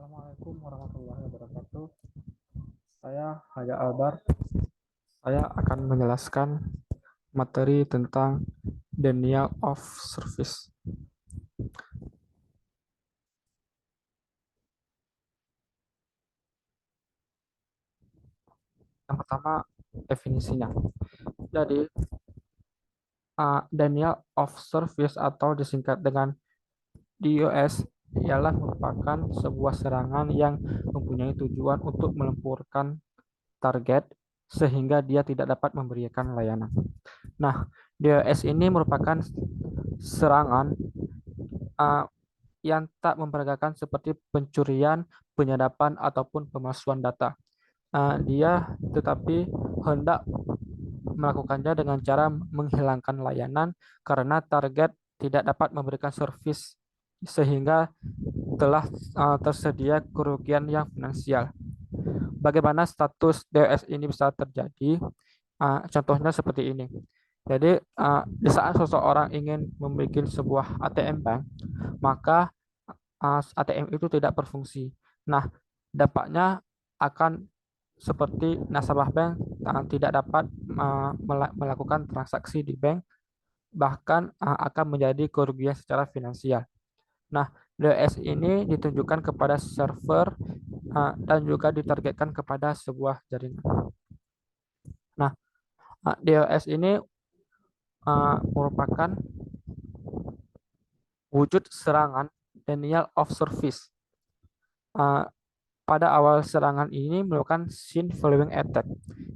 Assalamualaikum warahmatullahi wabarakatuh. Saya Haya Albar. Saya akan menjelaskan materi tentang denial of service. Yang pertama, definisinya. Jadi, denial of service atau disingkat dengan DOS ialah merupakan sebuah serangan yang mempunyai tujuan untuk melumpuhkan target sehingga dia tidak dapat memberikan layanan. Nah, DOS ini merupakan serangan uh, yang tak memperagakan seperti pencurian, penyadapan, ataupun pemalsuan data. Dia tetapi hendak melakukannya dengan cara menghilangkan layanan karena target tidak dapat memberikan servis sehingga telah tersedia kerugian yang finansial. Bagaimana status DOS ini bisa terjadi? Contohnya seperti ini. Jadi di saat seseorang ingin memiliki sebuah ATM bank, maka ATM itu tidak berfungsi. Nah, dampaknya akan seperti nasabah bank tidak dapat melakukan transaksi di bank, bahkan akan menjadi kerugian secara finansial. Nah, DOS ini ditunjukkan kepada server dan juga ditargetkan kepada sebuah jaringan. Nah, DOS ini merupakan wujud serangan denial of service. Pada awal serangan ini melakukan scene following attack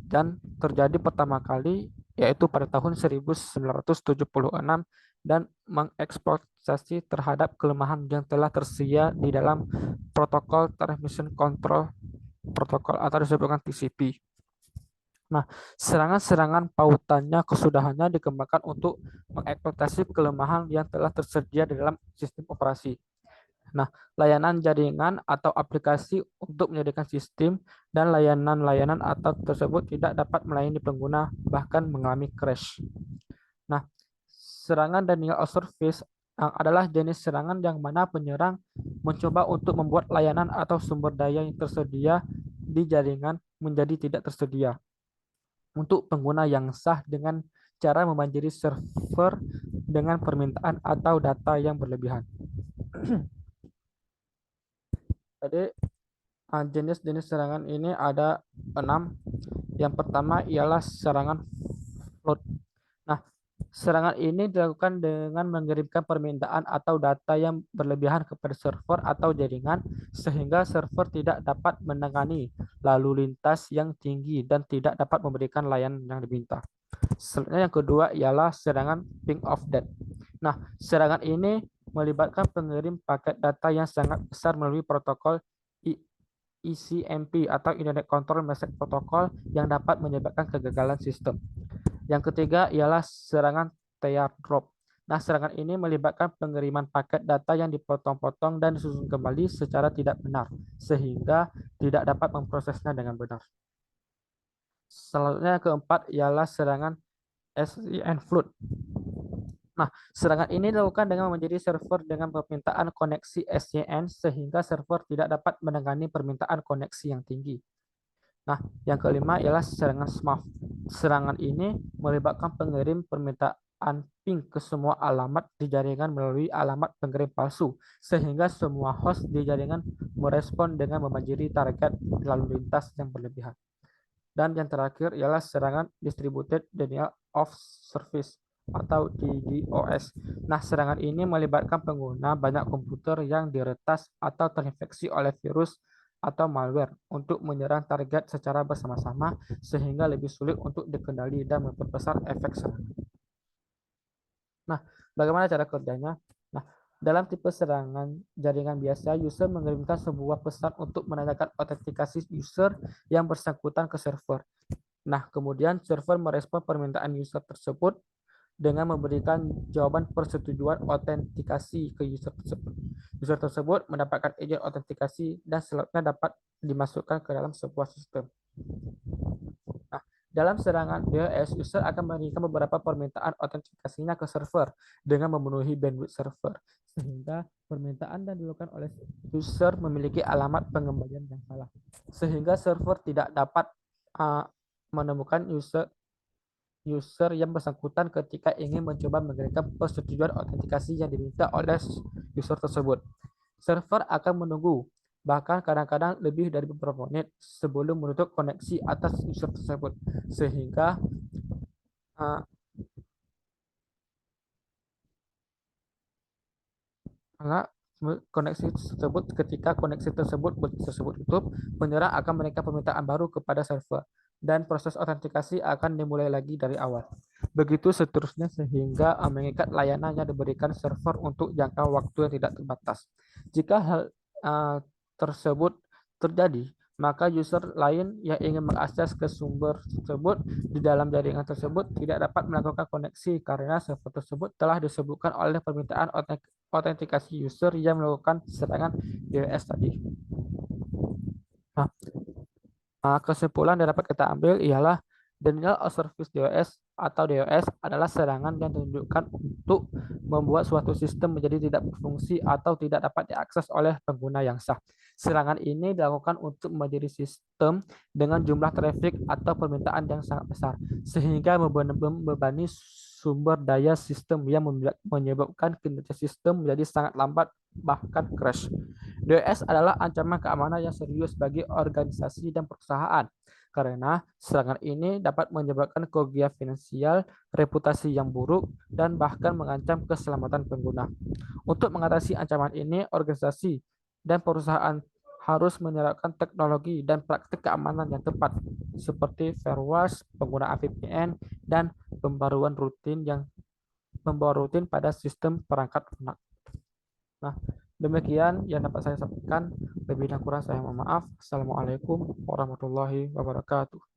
dan terjadi pertama kali yaitu pada tahun 1976 dan mengeksploitasi terhadap kelemahan yang telah tersedia di dalam protokol transmission control protokol atau disebutkan TCP. Nah, serangan-serangan pautannya kesudahannya dikembangkan untuk mengeksploitasi kelemahan yang telah tersedia di dalam sistem operasi. Nah, layanan jaringan atau aplikasi untuk menyediakan sistem dan layanan-layanan atau tersebut tidak dapat melayani pengguna bahkan mengalami crash. Nah, serangan denial of service adalah jenis serangan yang mana penyerang mencoba untuk membuat layanan atau sumber daya yang tersedia di jaringan menjadi tidak tersedia untuk pengguna yang sah dengan cara membanjiri server dengan permintaan atau data yang berlebihan. Jadi jenis-jenis serangan ini ada 6. Yang pertama ialah serangan flood. Nah, serangan ini dilakukan dengan mengirimkan permintaan atau data yang berlebihan kepada server atau jaringan sehingga server tidak dapat menangani lalu lintas yang tinggi dan tidak dapat memberikan layanan yang diminta. Selanjutnya yang kedua ialah serangan ping of death. Nah, serangan ini melibatkan pengirim paket data yang sangat besar melalui protokol ECMP atau Internet Control Message Protocol yang dapat menyebabkan kegagalan sistem. Yang ketiga ialah serangan teardrop. Nah, serangan ini melibatkan pengiriman paket data yang dipotong-potong dan disusun kembali secara tidak benar, sehingga tidak dapat memprosesnya dengan benar. Selanjutnya yang keempat ialah serangan SCN flood. Nah, serangan ini dilakukan dengan menjadi server dengan permintaan koneksi SCN sehingga server tidak dapat menangani permintaan koneksi yang tinggi. Nah, yang kelima ialah serangan SMAF. Serangan ini melibatkan pengirim permintaan ping ke semua alamat di jaringan melalui alamat pengirim palsu, sehingga semua host di jaringan merespon dengan membanjiri target lalu lintas yang berlebihan. Dan yang terakhir ialah serangan Distributed Denial of Service atau DDoS. Nah, serangan ini melibatkan pengguna banyak komputer yang diretas atau terinfeksi oleh virus atau malware untuk menyerang target secara bersama-sama sehingga lebih sulit untuk dikendali dan memperbesar efek serangan. Nah, bagaimana cara kerjanya? Nah, dalam tipe serangan jaringan biasa, user mengirimkan sebuah pesan untuk menanyakan autentikasi user yang bersangkutan ke server. Nah, kemudian server merespon permintaan user tersebut dengan memberikan jawaban persetujuan autentikasi ke user tersebut. User tersebut mendapatkan izin autentikasi dan selanjutnya dapat dimasukkan ke dalam sebuah sistem. Nah, Dalam serangan DOS, user akan mengirimkan beberapa permintaan autentikasinya ke server dengan memenuhi bandwidth server, sehingga permintaan yang dilakukan oleh user memiliki alamat pengembalian yang salah, sehingga server tidak dapat uh, menemukan user user yang bersangkutan ketika ingin mencoba mengirimkan persetujuan autentikasi yang diminta oleh user tersebut. Server akan menunggu, bahkan kadang-kadang lebih dari beberapa menit sebelum menutup koneksi atas user tersebut, sehingga uh, ketika koneksi tersebut tutup, penyerang akan memberikan permintaan baru kepada server dan proses autentikasi akan dimulai lagi dari awal. Begitu seterusnya sehingga mengikat layanan yang diberikan server untuk jangka waktu yang tidak terbatas. Jika hal uh, tersebut terjadi, maka user lain yang ingin mengakses ke sumber tersebut di dalam jaringan tersebut tidak dapat melakukan koneksi karena server tersebut telah disebutkan oleh permintaan autentikasi user yang melakukan serangan DNS tadi. Nah, kesimpulan yang dapat kita ambil ialah denial of service DOS atau DOS adalah serangan yang ditunjukkan untuk membuat suatu sistem menjadi tidak berfungsi atau tidak dapat diakses oleh pengguna yang sah. Serangan ini dilakukan untuk menjadi sistem dengan jumlah traffic atau permintaan yang sangat besar, sehingga membebani sumber daya sistem yang menyebabkan kinerja sistem menjadi sangat lambat bahkan crash. DOS adalah ancaman keamanan yang serius bagi organisasi dan perusahaan karena serangan ini dapat menyebabkan kerugian finansial, reputasi yang buruk, dan bahkan mengancam keselamatan pengguna. Untuk mengatasi ancaman ini, organisasi dan perusahaan harus menerapkan teknologi dan praktik keamanan yang tepat, seperti firewall, penggunaan VPN, dan pembaruan rutin pada sistem perangkat lunak. Nah, demikian yang dapat saya sampaikan. Lebih dan kurang saya mohon maaf. Assalamualaikum warahmatullahi wabarakatuh.